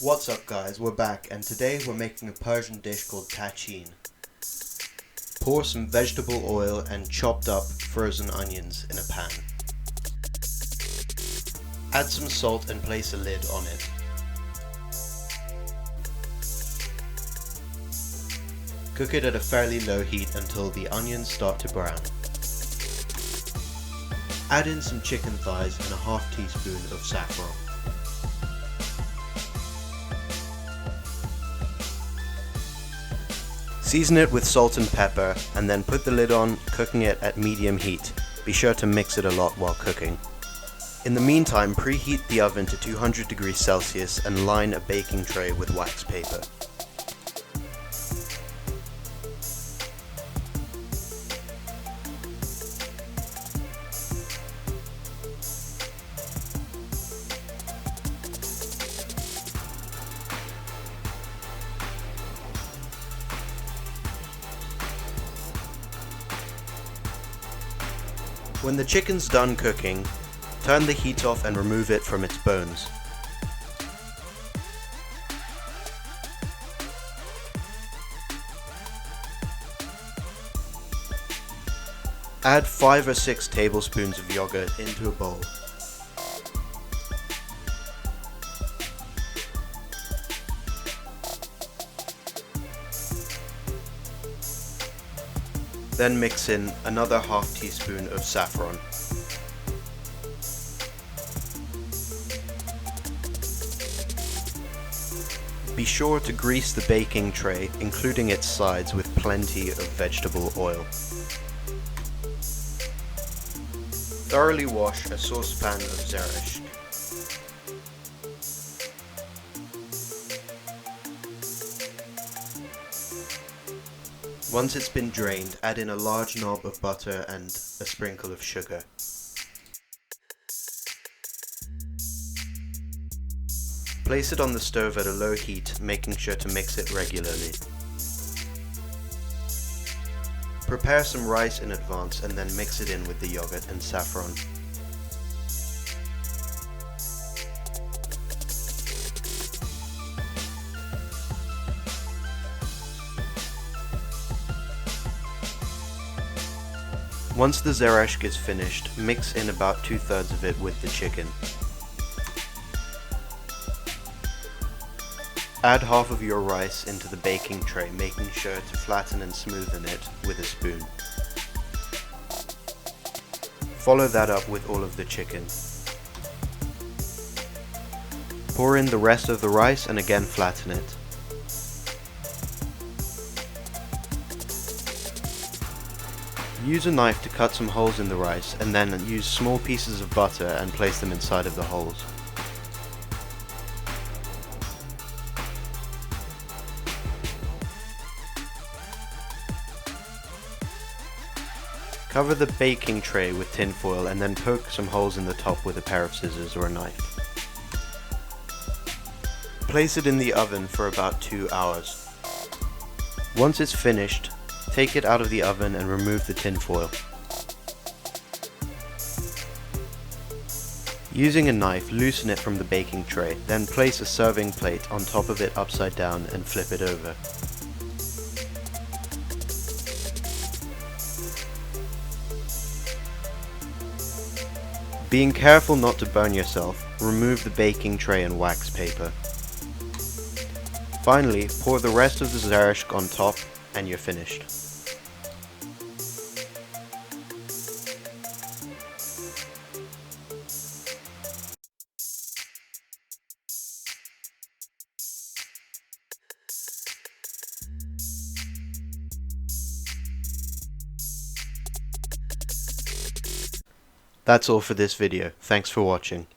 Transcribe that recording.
What's up guys, we're back and today we're making a Persian dish called Tachin. Pour some vegetable oil and chopped up frozen onions in a pan. Add some salt and place a lid on it. Cook it at a fairly low heat until the onions start to brown. Add in some chicken thighs and a half teaspoon of saffron. Season it with salt and pepper and then put the lid on, cooking it at medium heat. Be sure to mix it a lot while cooking. In the meantime, preheat the oven to 200 degrees Celsius and line a baking tray with wax paper. When the chicken's done cooking, turn the heat off and remove it from its bones. Add 5 or 6 tablespoons of yogurt into a bowl. Then mix in another half teaspoon of saffron. Be sure to grease the baking tray, including its sides, with plenty of vegetable oil. Thoroughly wash a saucepan of zeresh. Once it's been drained, add in a large knob of butter and a sprinkle of sugar. Place it on the stove at a low heat, making sure to mix it regularly. Prepare some rice in advance and then mix it in with the yogurt and saffron. Once the zeresh is finished, mix in about 2/3 of it with the chicken. Add half of your rice into the baking tray, making sure to flatten and smoothen it with a spoon. Follow that up with all of the chicken. Pour in the rest of the rice and again flatten it. Use a knife to cut some holes in the rice and then use small pieces of butter and place them inside of the holes. Cover the baking tray with tin foil and then poke some holes in the top with a pair of scissors or a knife. Place it in the oven for about 2 hours. Once it's finished, take it out of the oven and remove the tin foil. Using a knife, loosen it from the baking tray, then place a serving plate on top of it upside down and flip it over. Being careful not to burn yourself, remove the baking tray and wax paper. Finally, pour the rest of the zeresh on top and you're finished. That's all for this video. Thanks for watching.